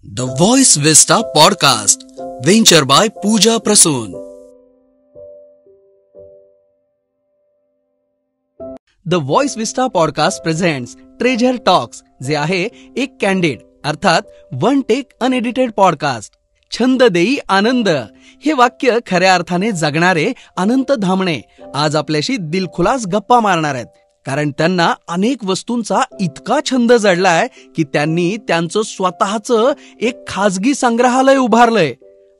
The Voice Vista Podcast, venture by Pooja Prasoon. The Voice Vista Podcast presents Treasure Talks, जे आहे एक candid अर्थात one take unedited podcast. छंद देई आनंद हे वाक्य खऱ्या अर्थाने जगणारे अनंत धामणे आज आपल्याशी दिलखुलास गप्पा मारणार आहेत. कारण त्यांना अनेक वस्तूंचा इतका छंद जडलाय की त्यांनी त्यांचं स्वतःचं एक खाजगी संग्रहालय उभारलंय.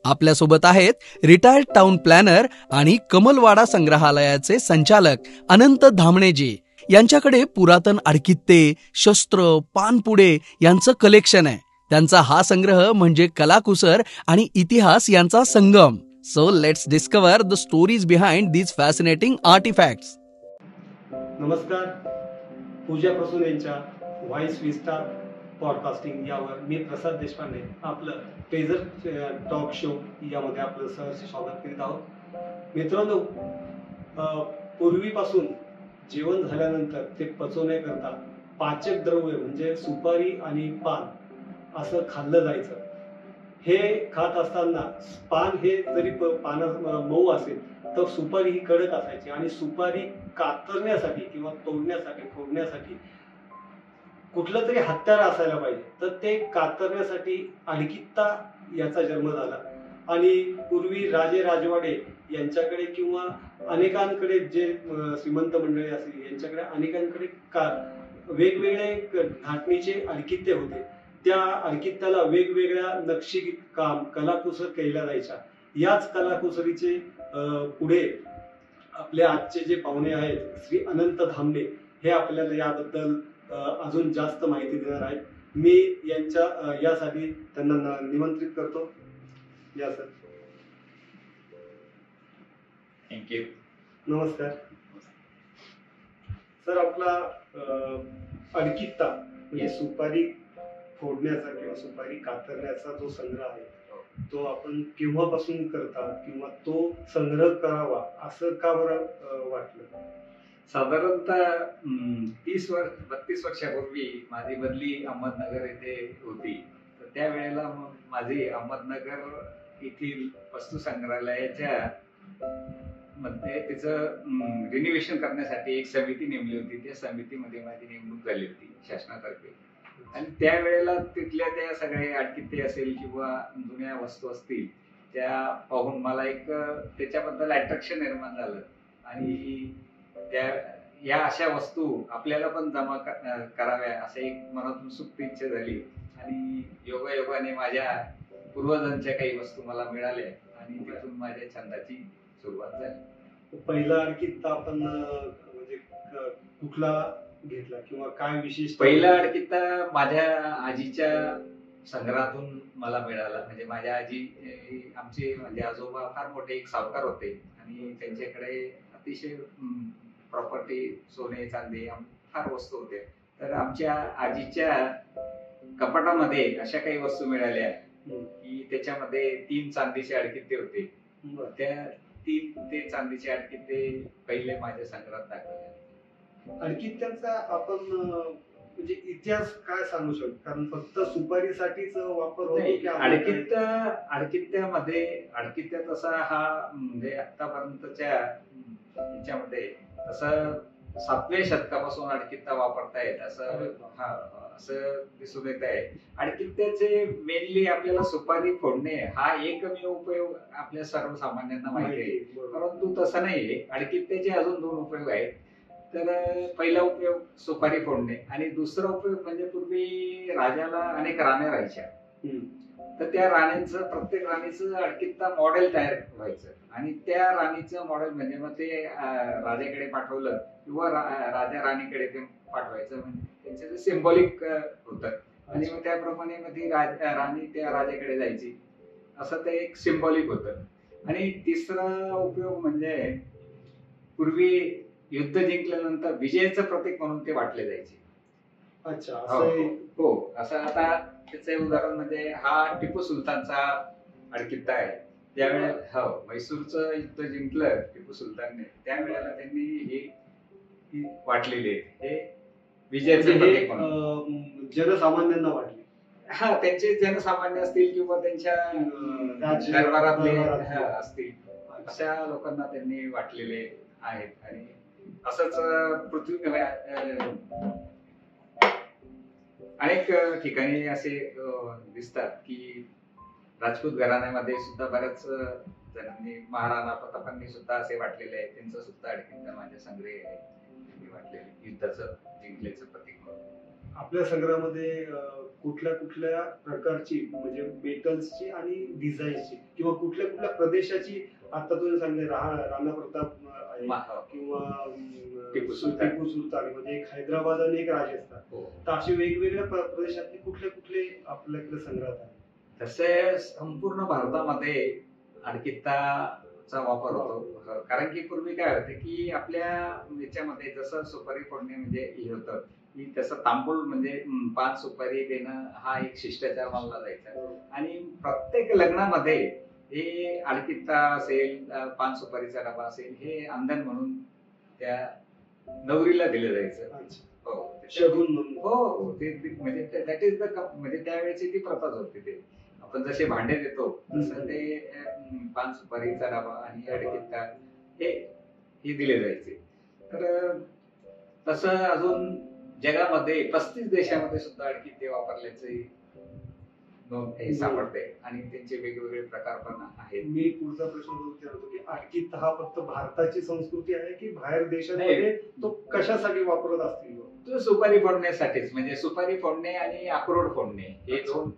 आपल्यासोबत आहेत रिटायर्ड टाउन प्लॅनर आणि कमलवाडा संग्रहालयाचे संचालक अनंत धामणेजी. यांच्याकडे पुरातन आडकित्ते, शस्त्र, पानपुडे यांचं कलेक्शन आहे. त्यांचा हा संग्रह म्हणजे कलाकुसर आणि इतिहास यांचा संगम. So let's discover the stories behind these fascinating artifacts. नमस्कार. पूजा प्रसून यांच्या व्हॉइस विस्टा पॉडकास्टिंग यावर मी प्रसाद देशपांडे आपलं ट्रेजर टॉक शो यामध्ये आपलं सहर्ष स्वागत करीत आहोत. मित्रांनो, पूर्वीपासून जेवण झाल्यानंतर ते पचवण्याकरता पाचक द्रव्य म्हणजे सुपारी आणि पान असं खाल्लं जायचं. हे खात असताना पान हे जरी पानं मऊ असेल तर सुपारी ही कडक असायची आणि सुपारी कातरण्यासाठी किंवा तोडण्यासाठी फोडण्यासाठी कुठलं तरी हत्यार असायला पाहिजे. तर ते कातरण्यासाठी आडकित्ता याचा जन्म झाला. आणि पूर्वी राजे राजवाडे यांच्याकडे किंवा अनेकांकडे जे श्रीमंत मंडळी असतील यांच्याकडे अनेकांकडे वेगवेगळे धाटणीचे आडकित्ते होते. त्या आडकित्त्याला वेगवेगळ्या नक्षी काम कलाकुसर केल्या जायच्या. याच कलाकुसरीचे पुढे आपले आजचे जे पाहुणे आहेत श्री अनंत धामणे हे आपल्याला याबद्दल अजून जास्त माहिती देणार आहेत. मी यांच्या यासाठी त्यांना निमंत्रित करतो. या सर. थँक्यू. नमस्कार सर. आपला आडकित्ता म्हणजे सुपारी फोडण्याचा किंवा सुपारी कातरण्याचा जो संग्रह आहे तो आपण केव्हापासून करतात किंवा तो संग्रह करावा असं का बरं वाटलं? साधारणतः 32 वर्षापूर्वी माझी बदली अहमदनगर येथे होती. तर त्यावेळेला माझी अहमदनगर येथील वस्तू संग्रहालयाच्या मध्ये तिचं रिनोव्हेशन करण्यासाठी एक समिती नेमली होती. त्या समितीमध्ये माझी नेमणूक झाली होती शासनातर्फे. आणि त्यावेळेला तिथल्या त्या सगळ्या आडकित्ते असेल किंवा जुन्या वस्तू असतील त्या पाहून मला एक त्याच्याबद्दल अट्रॅक्शन निर्माण झालं. आणि त्या या अशा वस्तू आपल्याला पण जमा कराव्या असं एक मनातून सुप्त इच्छा झाली. आणि योगायोगाने माझ्या पूर्वजांच्या काही वस्तू मला मिळाल्या आणि तिथून माझ्या छंदाची सुरुवात झाली. पहिला आडकित्ता आपण म्हणजे कुठला घेतला किंवा काय विशेष? पहिला आडकित्ता माझ्या आजीच्या संग्रहातून मला मिळाला. म्हणजे माझ्या आजी आमचे म्हणजे आजोबा फार मोठे एक सावकार होते आणि त्यांच्याकडे अतिशय प्रॉपर्टी, सोने, चांदी फार वस्तू होत्या. तर आमच्या आजीच्या कपाटामध्ये अशा काही वस्तू मिळाल्या की त्याच्यामध्ये 3 चांदीचे आडकित्ते होते. त्या 3 ते चांदीचे आडकित्ते पहिले माझ्या संग्रहात दाखवले. आडकित्त्यांचा आपण म्हणजे इतिहास काय सांगू शकतो? कारण फक्त सुपारीसाठीच वापर होतो की आडकित्त्यात असा हा म्हणजे आतापर्यंतच्या याच्यामध्ये असं 7व्या शतकापासून आडकित्ता वापरतायत असं दिसून येत आहे. आडकित्त्याचे मेनली आपल्याला सुपारी फोडणे हा एकमेव उपयोग आपल्या सर्वसामान्यांना माहिती आहे. परंतु तसं नाहीये. आडकित्त्याचे अजून 2 उपयोग आहेत. तर पहिला उपयोग सुपारी फोडणे आणि दुसरा उपयोग म्हणजे पूर्वी राजाला अनेक राण्या राहायच्या. तर त्या राणीचं प्रत्येक राणीचं आडकित्ता मॉडेल तयार व्हायचं आणि त्या राणीचं मॉडेल म्हणजे मग ते राजाकडे पाठवलं किंवा राजा राणीकडे ते पाठवायचं. म्हणजे त्यांचं सिम्बॉलिक होतं आणि मग त्याप्रमाणे मग ती राणी त्या राजाकडे जायची असं ते एक सिम्बॉलिक होतं. आणि तिसरा उपयोग म्हणजे पूर्वी युद्ध जिंकल्यानंतर विजयाचं प्रतीक म्हणून ते वाटले जायचे. अच्छा. हो. असं आता त्याचं उदाहरण म्हणजे हा टिपू सुलतानचा आडकित्ता आहे. ज्यावेळेला म्हैसूरचं युद्ध जिंकलं टिपू सुलतानने त्यावेळेला त्यांनी हे वाटलेले हे विजयाचं प्रतीक म्हणून जनसामान्यांना वाटले. हा त्यांचे जनसामान्य असतील किंवा त्यांच्या दरबारातले असतील, अशा लोकांना त्यांनी वाटलेले आहेत. आणि असंच पृथ्वी अनेक ठिकाणी असे दिसतात की राजपूत घराण्यामध्ये सुद्धा बऱ्याच जणांनी, महाराणा प्रतापांनी सुद्धा असे वाटलेले आहे. त्यांचं सुद्धा अडकित्ता माझ्या संग्रही आहे, त्यांनी वाटलेले युद्धाचं जिंकल्याचं प्रतीक म्हणून. आपल्या संग्रहामध्ये कुठल्या कुठल्या प्रकारची म्हणजे मेटल्सची आणि डिझाईनची किंवा कुठल्या कुठल्या प्रदेशाची, आता तुम्ही सांगले राणा प्रताप आहे किंवा टिपू सुलतान, म्हणजे एक हैदराबाद आणि एक राजस्थान, तर असे वेगवेगळ्या प्रदेशातले कुठले कुठले आपल्याकडे संग्रहात आहे? तसे संपूर्ण भारतामध्ये अडकित्ताचा वापर होतो. कारण की पूर्वी काय होतं की आपल्या याच्यामध्ये जसं सुपारी फोडणे म्हणजे हे होतं की तसं तांबूळ म्हणजे पान सुपारी देणं हा एक शिष्टाचार मानला जायचा. आणि प्रत्येक लग्नामध्ये हे अडकित्ता असेल, पान सुपारीचा डबा असेल, हे अंधन म्हणून त्या नवरीला दिलं जायचं. हो, ते म्हणजे दॅट इज द म्हणजे त्यावेळेची ती प्रथाच होती. ते आपण जसे भांडे देतो तसं ते पान सुपारीचा डबा आणि अडकित्ता हे दिले जायचे. तर तसं अजून जगामध्ये 35 देशामध्ये सुद्धा अडकित्ते वापरल्याचे नोंद सापडते आणि त्यांचे वेगवेगळे प्रकार पण आहेत. मी पुढचा प्रश्न विचारतो की अडकित्ता हा फक्त भारताची संस्कृती आहे की बाहेर देशांमध्ये तो कशासाठी वापरत असतील? तो सुपारी फोडण्यासाठीच, म्हणजे सुपारी फोडणे आणि अक्रोड फोडणे हे दोन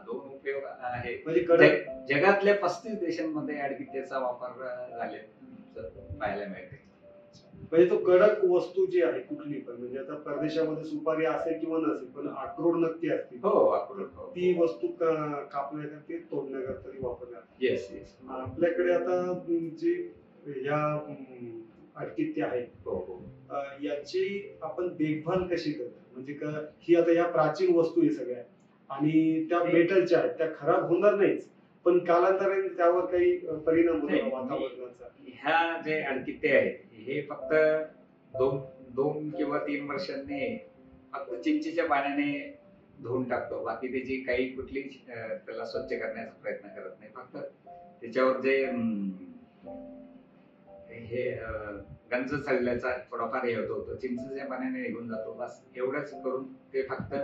उपयोग आहे. म्हणजे जगातल्या 35 देशांमध्ये अडकित्त्याचा वापर झाले पाहायला मिळते. म्हणजे तो कडक वस्तू जी आहे कुठली पण, म्हणजे आता परदेशामध्ये सुपारी असेल किंवा नसेल पण अक्रोड नक्की असते. अक्रोड ती वस्तू कापण्याकरता तोडण्याकरता वापरण्यात. येस. आपल्याकडे आता जी या अडकित्ते आहेत याची आपण देखभाल कशी करतो? म्हणजे ही आता या प्राचीन वस्तू आहे सगळ्या आणि त्या मेटलच्या आहेत, त्या खराब होणार नाहीच, पण कालांतराने त्यावर काही परिणाम होतो वातावरणाचा? ह्या जे अडकित्ते आहेत हे फक्त 2 किंवा 3 वर्षांनी फक्त चिंचेच्या पाण्याने धुवून टाकतो. बाकी त्याची काही कुठली त्याला स्वच्छ करण्याचा प्रयत्न करत नाही. फक्त त्याच्यावर जे हे गंज चालल्याचा थोडाफार हे होतो, चिंचेच्या पाण्याने निघून जातो. बस एवढंच करून ते फक्त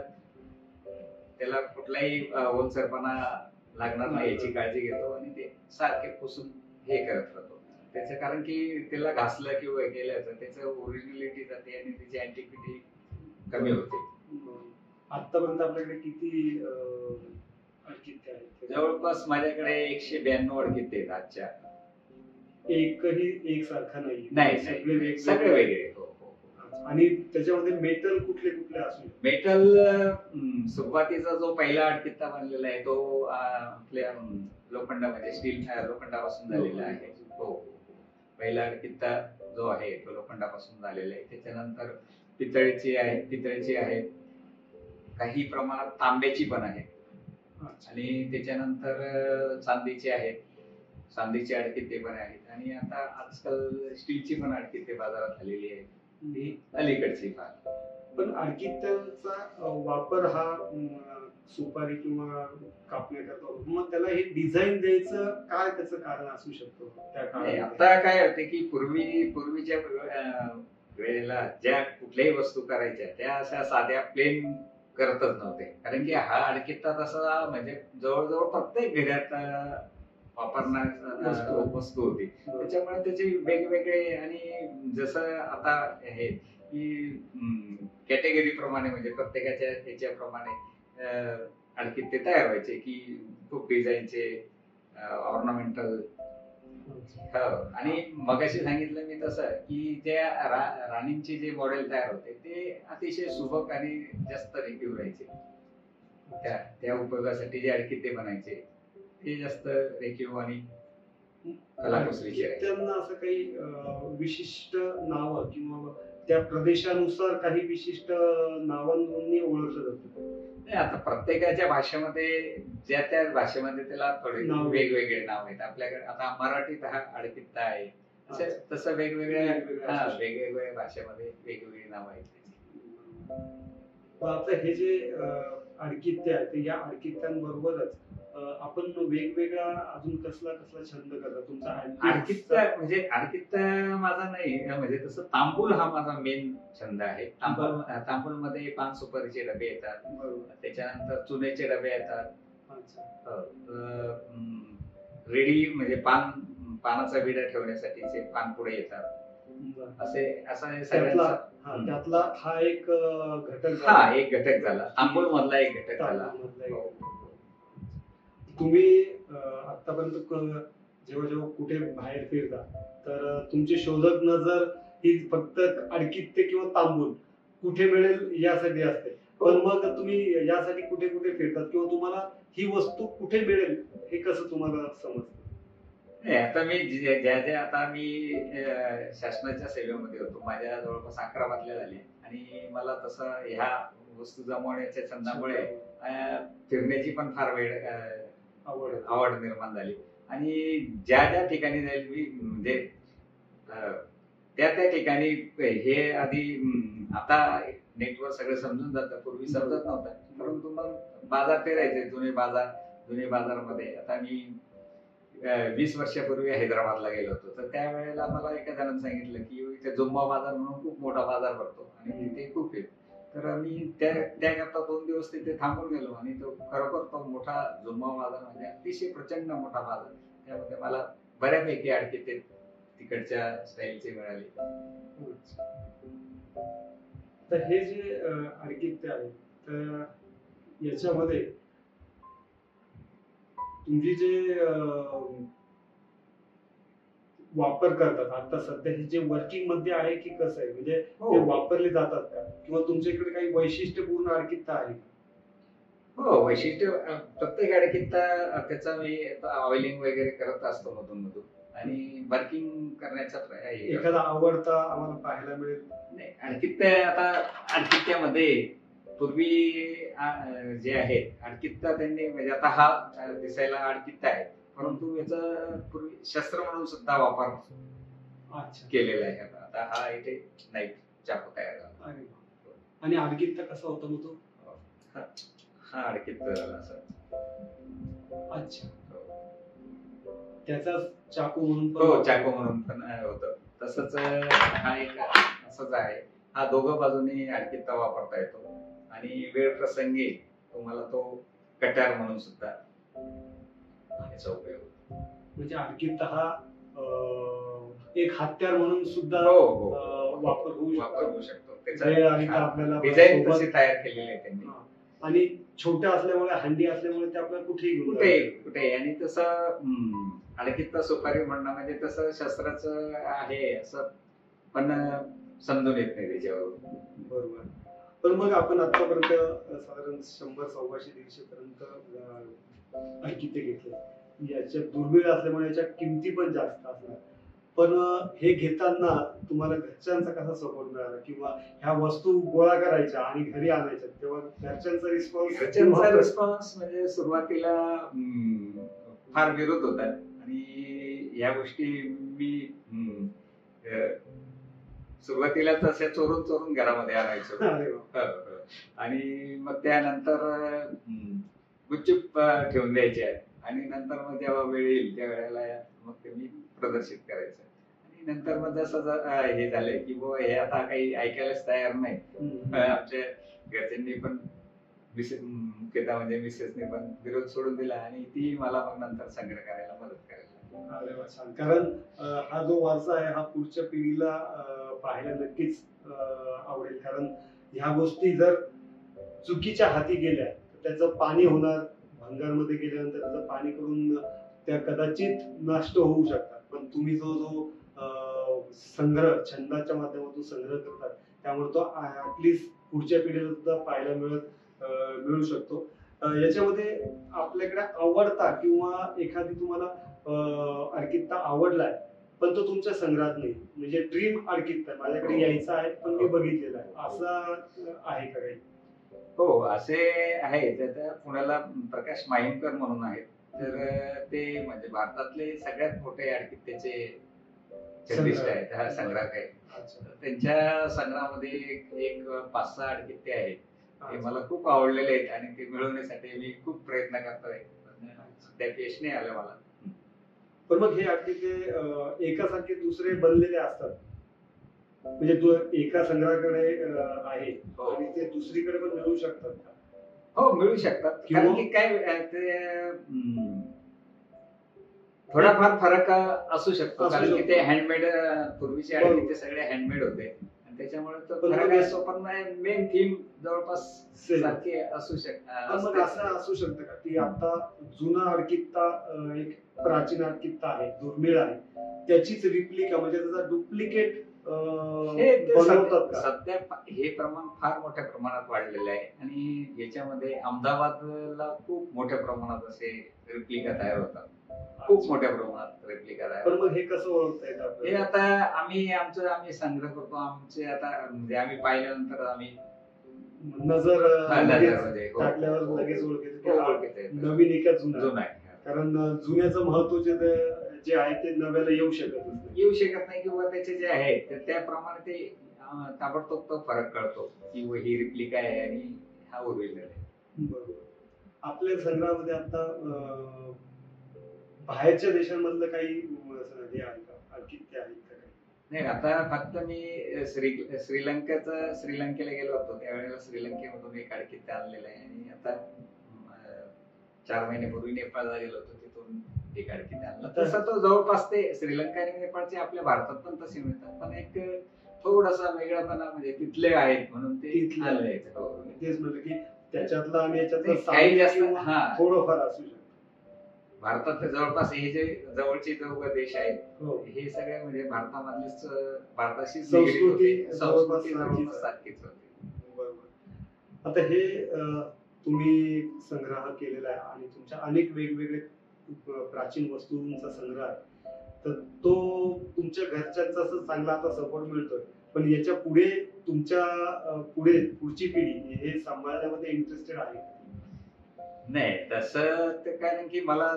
त्याला कुठलाही ओलसरपणा लागणार नाही याची काळजी घेतो आणि ते सारखे पुसून हे करत राहतो. त्याचं कारण की त्याला घासलं किंवा केलं तर त्याचं ओरिजिनलिटी जाते आणि त्याची अँटिक्विटी कमी होते. आतापर्यंत आपल्याकडे किती अडकित्ते आहेत? जवळपास माझ्याकडे 192 अडकित्ते आहेत आजच्या. एकही एकसारखा नाही, सगळे वेगळे. आणि त्याच्यामध्ये मेटल कुठले कुठले असू? मेटल सुरुवातीचा जो पहिला अडकित्ता बनलेला आहे तो आपल्या लोखंडामध्ये स्टील लोखंडापासून झालेला आहे. पहिला अडकित्ता जो आहे तो लोखंडापासून झालेला आहे. त्याच्यानंतर पितळेची आहे, काही प्रमाणात तांब्याची पण आहे आणि त्याच्यानंतर चांदीचे अडकित्ते पण आहेत आणि आता आजकाल स्टीलची पण अडकित्ते बाजारात आलेली आहे. ही अलीकडची फार. पण अडकित्त्यांचा वापर हा सुपारी किंवा कापण्याकरता होतो, मग त्याला हे डिझाईन द्यायचं काय त्याचं कारण असू शकतो त्या काळात? आता काय होते की पूर्वीच्या वेळेला ज्या कुठल्याही वस्तू करायच्या त्या अशा साध्या प्लेन करतच नव्हते. कारण की हा अडकित्ता तसा म्हणजे जवळजवळ प्रत्येक घरात वापरणारी वस्तू होती. त्याच्यामुळे त्याचे वेगवेगळे आणि जसं आता हे की कॅटेगरी प्रमाणे म्हणजे प्रत्येकाच्या ह्याच्याप्रमाणे अडकित्ते तयार व्हायचे की खूप डिझाईनचे ऑर्नामेंटल. आणि मगाशी सांगितलं मी तसं की त्या राणींचे जे मॉडेल तयार होते ते अतिशय सुबक आणि जास्त रेखीव राहायचे. त्या उपयोगासाठी जे अडकित्ते बनायचे ते जास्त रेखीव आणि कलाकुसरीचे. त्यांना असं काही विशिष्ट नाव किंवा त्या प्रदेशानुसार काही विशिष्ट नावांनी ओळखलं जातं? आता प्रत्येकाच्या भाषेमध्ये ज्या त्या भाषेमध्ये त्याला थोडे वेगवेगळे नाव आहेत. आपल्याकडे आता मराठीत हा अडकित्ता आहे, तसं वेगवेगळ्या भाषेमध्ये वेगवेगळी नाव आहेत. मग आता हे जे आडकित्ते आहे ते या आडकित्त्यांबरोबरच आपण वेगवेगळा अजून कसला कसला छंद करता तुमचा आडकित्ता म्हणजे आडकित्ता माझा नाही, म्हणजे तसं तांबूल हा माझा मेन छंद आहे. तांबूल मध्ये पान सुपारीचे डबे येतात, बरोबर. त्याच्यानंतर चुन्याचे डबे येतात, अच्छा. रेडी म्हणजे पानाचा विडा ठेवण्यासाठीचे पानपुडे येतात. बरं. असं हे त्यातला सगळ्यांचा त्यातला हा एक घटक हा एक घटक झाला, तांबूल मधला एक घटक झाला. तांबूलमधला एक हो. घटक. तुम्ही आतापर्यंत जेव्हा जेव्हा कुठे बाहेर फिरता तर तुमची शोधक नजर ही फक्त आडकित्ते किंवा तांबूल कुठे मिळेल यासाठी असते. पण मग तुम्ही यासाठी कुठे कुठे फिरतात किंवा तुम्हाला ही वस्तू कुठे मिळेल हे कसं तुम्हाला समजतं? नाही, आता मी ज्या आता मी शासनाच्या सेवेमध्ये होतो, माझ्या जवळपास 11 बदल्या झाल्या आणि मला तसं ह्या वस्तू जमवण्याच्या छंदामुळे फिरण्याची पण फार वेळ आवड निर्माण झाली. आणि ज्या ठिकाणी जाईल मी म्हणजे त्या ठिकाणी हे आधी आता नेटवर सगळं समजून जातं, पूर्वी समजत नव्हतं. परंतु मग बाजार फिरायचे, जुने बाजारमध्ये. आता मी 20 वर्षापूर्वी हैदराबादला गेलो होतो, तर त्यावेळेला मला एका जणांनी सांगितलं की इथे जुम्मा बाजार म्हणून खूप मोठा बाजार भरतो आणि तिथे खूप आहे. तर मी त्याकरता 2 दिवस तिथे थांबून गेलो आणि तो खरोखर तो मोठा जुम्मा बाजार म्हणजे अतिशय प्रचंड मोठा बाजार. त्यामध्ये मला बऱ्यापैकी आडकित्ते तिकडच्या स्टाईलचे मिळाले. तर हे जे आडकित्ते आहेत तर याच्यामध्ये तुम्ही जे वापर करतात आता सध्या हे जे वर्किंग मध्ये आहे की कसं आहे, म्हणजे ते वापरले जातात का किंवा तुमच्या इकडे काही वैशिष्ट्यपूर्ण आडकित्ता आहे का? हो, वैशिष्ट्य प्रत्येक आडकित्ता त्याचा मी ऑइलिंग वगैरे करत असतो मधून आणि वर्किंग करण्याचा एखादा आवडता आम्हाला पाहायला मिळेल? नाही, आडकित्त्यामध्ये पूर्वी जे आहेत आडकित्ता त्यांनी म्हणजे आता हा दिसायला आडकित्ता आहे, परंतु याचा पूर्वी शस्त्र म्हणून सुद्धा वापर केलेला आहे. आता हा इथे नाईफ चाकू तयार झाला. आणि आडकित्ता कसा होता मग तो? हा आडकित्ता असं. अच्छा. त्याचा चाकू म्हणून चाकू म्हणून पण होतं. तसंच हा एक असंच आहे. हा दोघं बाजूने आडकित्ता वापरता येतो आणि वेळ प्रसंगी तुम्हाला तो कट्यार म्हणून सुद्धा याचा उपयोग होतो. म्हणजे आडकित्ता हा एक हत्यार म्हणून सुद्धा वापर होऊ शकतो. आपल्याला डिझाईन तशी तयार केलेली आहे त्यांनी. आणि छोट्या असल्यामुळे हंडी असल्यामुळे ते आपल्याला कुठेही आणि तसं आडकित्ता सुपारी म्हणणं म्हणजे तसं शस्त्राचं आहे असं पण समजून येत नाही त्याच्यावर. बरोबर. पण मग आपण आतापर्यंत साधारण 100, 125, 150 पर्यंत आडकित्ते घेतले. याच्या दुर्मिळ असल्यामुळे याच्या किमती पण जास्त असणार. पण हे घेताना तुम्हाला घरच्यांचा कसा सपोर्ट मिळाला किंवा ह्या वस्तू गोळा करायच्या आणि घरी आणायच्या तेव्हा घरच्यांचा रिस्पॉन्स म्हणजे सुरुवातीला फार विरोध होता आणि या गोष्टी मी सुरुवातीला तसे चोरून घरामध्ये आणायचो आणि मग त्यानंतर गुपचूप ठेवून द्यायचे आणि नंतर मग जेव्हा वेळ येईल त्या वेळेला मग ते मी प्रदर्शित करायचं. आणि नंतर मग जसं हे झालंय की हे आता काही ऐकायलाच तयार नाही. आमच्या घरच्यांनी पण मुख्यतः म्हणजे मिसेसने पण विरोध सोडून दिला आणि ती मला मग नंतर संग्रह करायला मदत करायला. अरे वा, छान. कारण हा जो वारसा आहे हा पुढच्या पिढीला पाहायला नक्कीच आवडेल. कारण ह्या गोष्टी जर चुकीच्या हाती गेल्या तर त्याचं पाणी होणार, भंगारमध्ये गेल्यानंतर त्याचं पाणी करून त्या कदाचित नष्ट होऊ शकतात. पण तुम्ही जो संग्रह छंदाच्या माध्यमातून संग्रह करतात त्यामुळे तो ऍटलिस्ट पुढच्या पिढीला सुद्धा पाहायला मिळू शकतो. याच्यामध्ये आपल्याकडे आवडता किंवा एखादी तुम्हाला आडकित्ता आवडलाय पण तो तुमच्या संग्रहात नाही, म्हणजे ड्रीम आडकित्ता माझ्याकडे यायचा आहे पण मी बघितलेला आहे, असं आहे का काही? हो, असे आहे. त्याच्या पुण्याला प्रकाश माहिमकर म्हणून आहेत. तर ते म्हणजे भारतातले सगळ्यात मोठे आडकित्त्याचे चंदिष्ट आहेत, हा संग्राहक आहे. त्यांच्या संग्रहामध्ये एक 5-6 आडकित्ते आहेत हे मला खूप आवडलेले आहेत आणि ते मिळवण्यासाठी मी खूप प्रयत्न करतोय. सध्या यश नाही आलं मला. पण मग हे अगदी ते एकासारखे दुसरे बनलेले असतात, म्हणजे तू एका संग्रहाकडे आहे हो. आणि ते दुसरीकडे पण मिळू शकतात का? हो, मिळू शकतात. कारण की काय ते थोडाफार फरक असू शकतो, कारण की ते हँडमेड पूर्वीचे आणि ते सगळे हँडमेड होते आणि त्याच्यामुळे तो फरक असतो, पण मेन थीम जवळपास सारखी असू शकते. मग असं असू शकतं का की आता जुना अडकित्ता एक प्राचीन अडकित्ता आहे, दुर्मिळ आहे, त्याचीच रिप्लिका म्हणजे त्याचा डुप्लिकेट बनवतात का? सध्या हे प्रमाण फार मोठ्या प्रमाणात वाढलेलं आहे आणि याच्यामध्ये अहमदाबादला खूप मोठ्या प्रमाणात असे रेप्लिका तयार होतात. खूप मोठ्या प्रमाणात रेप्लिका तयार. पण मग हे कसं ओळखता येतं आपल्याला? हे आता आम्ही संग्रह करतो. आमचे आता म्हणजे आम्ही पाहिल्यानंतर आम्ही नजर हो. टाकल्यावर लगेच ओळखते ओळखते नवीन एका जुना आहे. कारण जुन्याचं महत्व जे आहे ते नव्याला येऊ शकत नाही किंवा त्याचे जे आहेत त्याप्रमाणे ते ताबडतोब तो फरक कळतो की ही रिप्लिका आहे आणि हा ओरिजिनल आहे. बरोबर. आपल्या संग्रहामध्ये आता बाहेरच्या देशांमधलं काही हे आहे का, अडकित्ते आहेत का काही? नाही, आता फक्त मी श्रीलंकेला गेलो होतो, त्यावेळेला श्रीलंकेमधून एक अडकित्ते आणलेलं आहे आणि आता 4 महिन्यापूर्वी नेपाळला गेलो होतो, तिथून एक अडकित्ते आणला. तसं तो जवळपास ते श्रीलंका आणि नेपाळचे आपल्या भारतात पण तसे मिळतात, पण एक थोडासा वेगळापणा म्हणजे तिथले आहेत म्हणून ते आणलंय. तेच म्हणलं की त्याच्यातलं आणि याच्यातलं काही जास्त थोडंफार असू शकतं. भारतात जवळपास हे जे जवळचे देश आहेत हे सगळे म्हणजे भारताशी संस्कृती सारखीच होती. बरोबर. आता हे तुम्ही संग्रह केलेला आहे आणि तुमच्या अनेक वेगवेगळे प्राचीन वस्तूंचा संग्रह आहे, तर तो तुमच्या घरच्यांचा असं चांगला आता सपोर्ट मिळतोय, पण याच्या पुढे तुमच्या पुढची पिढी हे सांभाळण्यामध्ये इंटरेस्टेड आहे? नाही, तसं ते कारण की मला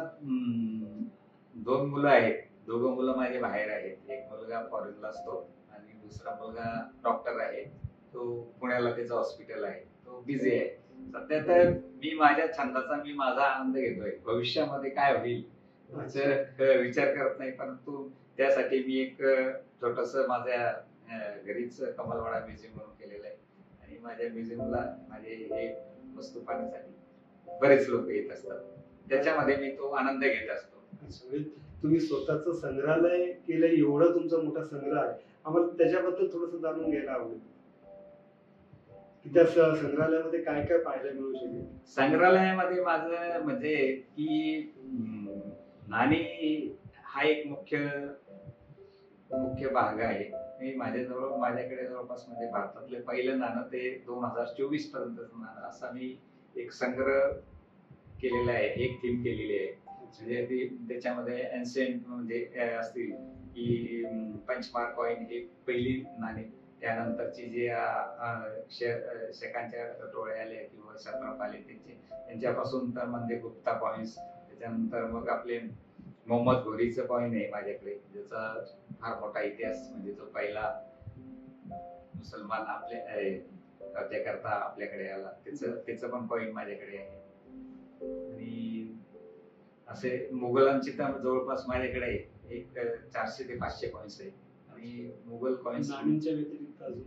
2 मुलं आहेत. दोघं मुलं माझे बाहेर आहेत. एक मुलगा फॉरेनला असतो आणि दुसरा मुलगा डॉक्टर आहे. तो पुण्याला त्याचं हॉस्पिटल आहे. तो बिझी आहे. सध्या तर मी माझ्या छंदाचा माझा आनंद घेतोय. भविष्यामध्ये काय होईल विचार करत नाही, परंतु त्यासाठी मी एक छोटस माझ्या घरीच कमलवाडा म्युझियम म्हणून केलेलं आहे आणि माझ्या म्युझियमला माझे हे वस्तू पाहण्यासाठी बरेच लोक येत असतात. त्याच्यामध्ये मी तो आनंद घेत असतो. तुम्ही स्वतःच संग्रहालय केलंय, एवढा तुमचा मोठा संग्रह आहे, आम्हाला त्याच्याबद्दल थोडस जाणून घ्यायला आवडेल की त्या संग्रहालयामध्ये काय काय पाहायला मिळू शकेल? संग्रहालयामध्ये माझं म्हणजे की नाणी हा एक मुख्य भाग आहे. मी माझ्याकडे जवळपास म्हणजे भारतातले पहिलं नाणं ते 2024 पर्यंतचं नाणं असा मी एक संग्रह केलेला आहे, एक थीम केलेली आहे. म्हणजे त्याच्यामध्ये एन्शियंट म्हणजे असतील की पंचमार्क कॉइन ही पहिली नाणी, त्यानंतरची जी शेकांच्या टोळ्या आल्या किंवा शत्रप आले त्यांच्यापासून तर म्हणजे गुप्ता कॉइन्स, त्याच्यानंतर मग आपले मोहम्मद घोरीचं कॉइन आहे माझ्याकडे, ज्याचा फार मोठा इतिहास म्हणजे जो पहिला मुसलमान कब्जा करता आपल्याकडे आला त्याचं पण कॉइन माझ्याकडे आहे. आणि असे मुघलांची तर जवळपास माझ्याकडे एक 400 ते 500 कॉइन्स आहेत. आणि मुघल कॉइन्स नाण्यांच्या व्यतिरिक्त अजून?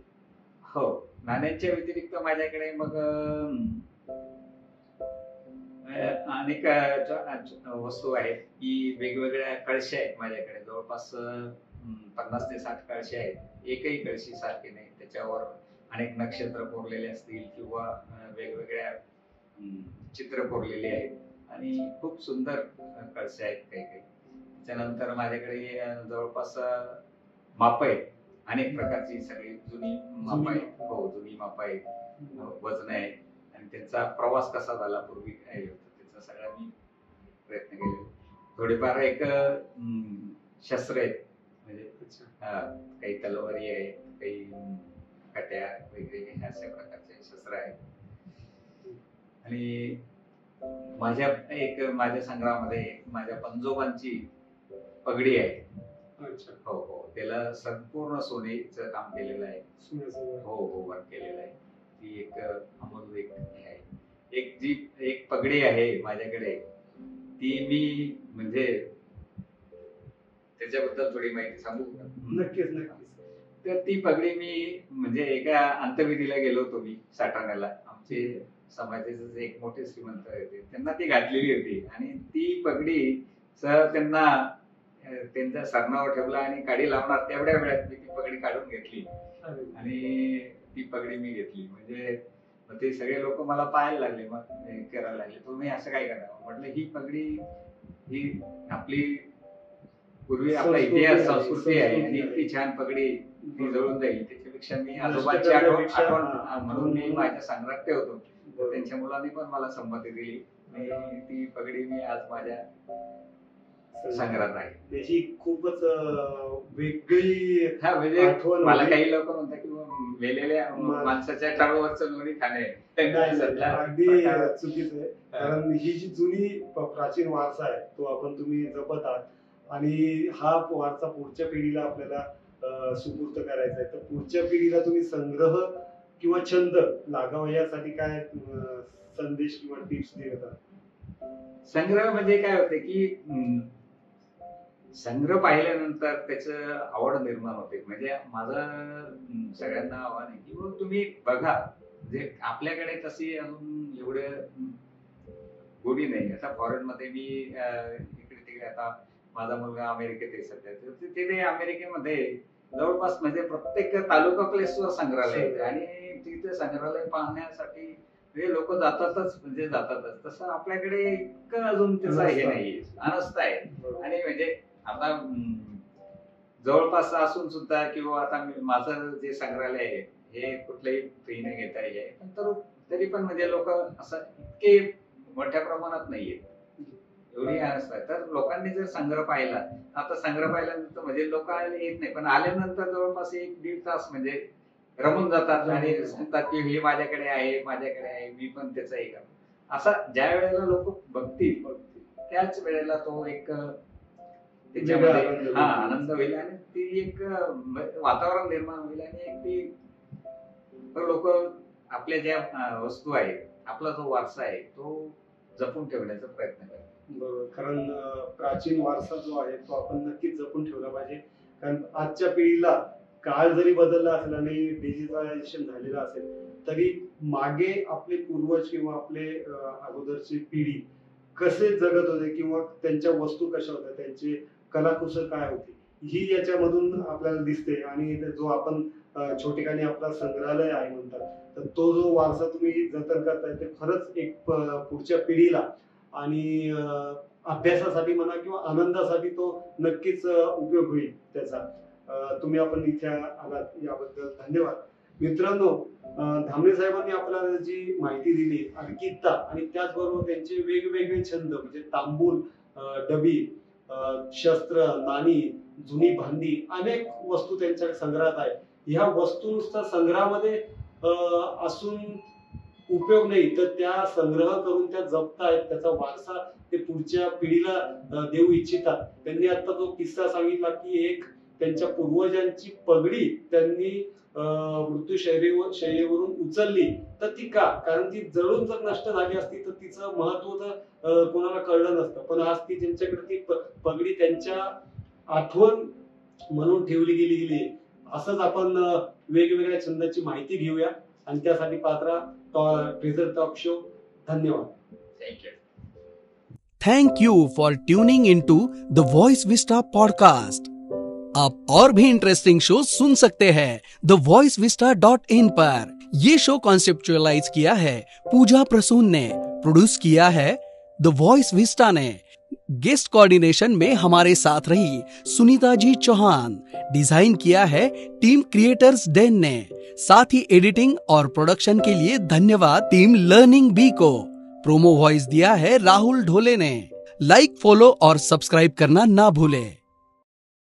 हो, नाण्यांच्या व्यतिरिक्त माझ्याकडे मग अनेक वस्तू आहेत की वेगवेगळ्या कळशा आहेत माझ्याकडे. जवळपास 50 ते 60 कळशे आहेत. एकही कळशी सारखी नाही, त्याच्यावर अनेक नक्षत्र कोरलेले असतील किंवा वेगवेगळ्या चित्र कोरलेले आहेत आणि खूप सुंदर कळशे आहेत काही. त्याच्यानंतर माझ्याकडे जवळपास माप आहेत, अनेक प्रकारची सगळी जुनी माप आहेत. हो, जुनी माप आहेत, वजन आहेत आणि त्यांचा प्रवास कसा झाला पूर्वी काय होतं त्याचा सगळा मी प्रयत्न केले. थोडेफार एक शस्त्र आहेत, म्हणजे काही तलवारी आहेत, काही काट्या वगैरे अशा प्रकारचे शस्त्र आहेत. आणि माझ्या संग्रहामध्ये माझ्या पंजोबांची पगडी आहे. हो हो, त्याला संपूर्ण सोनेचं काम केलेलं आहे. हो हो, वर्क केलेलं आहे. ती एक अमोल एक हे आहे. एक जी एक पगडी आहे माझ्याकडे, ती मी म्हणजे त्याच्याबद्दल थोडी माहिती सांगू का? नक्कीच नक्कीच. तर ती पगडी मी म्हणजे एका अंत्यविधीला गेलो होतो मी साठाण्याला. आमचे समाजाचे एक मोठे श्रीमंत होते, त्यांना ती घातलेली होती आणि ती पगडी सर त्यांना त्यांच्या सरणावर ठेवला आणि काडी लावणार तेवढ्या वेळात मी ती पगडी काढून घेतली आणि ती पगडी मी घेतली. म्हणजे मग ते सगळे लोक मला पाहायला लागले, मग करायला लागले, तुम्ही असं काय करावं. म्हटलं ही पगडी ही आपली पूर्वी आपला इतिहास संस्कृती आहे आणि इतकी छान पगडी ती जळून जाईल त्याच्यापेक्षा मी आजोबाची आठवण म्हणून मी माझ्या संग्रहात ठेवतो. तर त्यांच्या मुलांनी पण मला संमती दिली आणि ती पगडी मी आज माझ्या संग्रहात आहे. त्याची खूपच वेगळी म्हणजे आठवण मला होती. काही लोक म्हणतात की मेलेल्या माणसाच्या टाळूवरचं लोणी खाणे अगदी चुकीचं आहे. कारण ही जी जुनी प्राचीन वारसा आहे तो आपण तुम्ही जपत आहात आणि हा वारसा पुढच्या पिढीला आपल्याला सुपूर्त करायचा आहे. तर पुढच्या पिढीला तुम्ही संग्रह किंवा छंद लागावा यासाठी काय संदेश किंवा टिप्स देतात? संग्रह म्हणजे काय होते की संग्रह पाहिल्यानंतर त्याचं आवड निर्माण होते. म्हणजे माझं सगळ्यांना आव्हान आहे की तुम्ही बघा, म्हणजे आपल्याकडे तशी अजून एवढं गोडी नाही. आता फॉरेन मध्ये मी इकडे तिकडे, आता माझा मुलगा अमेरिकेत आहे सध्या, तर तिथे अमेरिकेमध्ये जवळपास म्हणजे प्रत्येक तालुका प्लेसवर संग्रहालय आहे आणि तिथे संग्रहालय पाहण्यासाठी लोक जातातच, म्हणजे जातातच. तसं आपल्याकडे इतकं अजून त्याचा हे नाहीये, अनस्त आहे. आणि म्हणजे आता जवळपास असून सुद्धा किंवा आता माझं जे संग्रहालय आहे हे कुठल्याही फ्रीने घेता येईल, तर तरी पण म्हणजे लोक असं इतके मोठ्या प्रमाणात नाहीये, एवढी अवस्था आहे. तर लोकांनी जर संग्रह पाहिला, आता संग्रह पाहिल्यानंतर म्हणजे लोक येत नाही, पण आल्यानंतर जवळपास 1-1.5 तास म्हणजे रमून जातात आणि सांगतात की हे माझ्याकडे आहे, माझ्याकडे आहे, मी पण त्याचा एक असा ज्या वेळेला लोक बघतील त्याच वेळेला तो एक त्याच्यामध्ये आनंद होईल आणि ती एक वातावरण निर्माण होईल आणि एक ती लोक आपल्या ज्या वस्तू आहेत, आपला जो वारसा आहे तो जपून ठेवण्याचा प्रयत्न करतात. बरोबर. कारण प्राचीन वारसा जो आहे तो आपण नक्कीच जपून ठेवला पाहिजे. कारण आजच्या पिढीला काळ जरी बदलला असेल आणि डिजिटलायझेशन झालेलं असेल तरी मागे आपले पूर्वज किंवा आपले अगोदरची पिढी कसे जगत होते किंवा त्यांच्या वस्तू कशा होत्या, त्यांची कलाकुसर काय होती, ही याच्यामधून आपल्याला दिसते. आणि जो आपण छोटेखानी आपला संग्रहालय आहे म्हणतात, तर तो जो वारसा तुम्ही जतन करताय ते खरंच एक पुढच्या पिढीला आणि अभ्यासासाठी म्हणा किंवा आनंदासाठी तो नक्कीच उपयोग होईल त्याचा. तुम्ही आपण इथे आलात याबद्दल धन्यवाद. मित्रांनो, धामणे साहेबांनी आपल्याला जी माहिती दिली अर्किता आणि त्याचबरोबर त्यांचे वेगवेगळे छंद म्हणजे तांबूल, डबी, शस्त्र, नाणी, जुनी भांडी, अनेक वस्तू त्यांच्या संग्रहात आहे. ह्या वस्तू नुसता संग्रहामध्ये असून उपयोग नाही, तर त्या संग्रह करून त्या जपतायत, त्याचा वारसा ते पुढच्या पिढीला देऊ इच्छितात. त्यांनी आता जो किस्सा सांगितला की एक त्यांच्या पूर्वजांची पगडी त्यांनी मृत्यूशय्येवरून उचलली, तर ती का? कारण ती जळून जर नष्ट झाली असती तर तिचं महत्व तर कोणाला कळलं नसतं. पण आज ती त्यांच्याकडे ती पगडी त्यांच्या आठवण म्हणून ठेवली गेली. असंच आपण वेगवेगळ्या छंदाची माहिती घेऊया आणि त्यासाठी पात्रा ट्रेझर टॉक शो. धन्यवाद. Thank you for tuning into the voice vista podcast. आप और भी इंटरेस्टिंग शो सुन सकते हैं thevoicevista.in पर. ये शो कॉन्सेप्चुअलाइज किया है पूजा प्रसून ने, प्रोड्यूस किया है द वॉइस विस्टा ने. गेस्ट कोऑर्डिनेशन में हमारे साथ रही सुनीता जी चौहान. डिजाइन किया है टीम क्रिएटर्स डेन ने. साथ ही एडिटिंग और प्रोडक्शन के लिए धन्यवाद टीम लर्निंग बी को. प्रोमो वॉइस दिया है राहुल ढोले ने. लाइक, फॉलो और सब्सक्राइब करना ना भूले.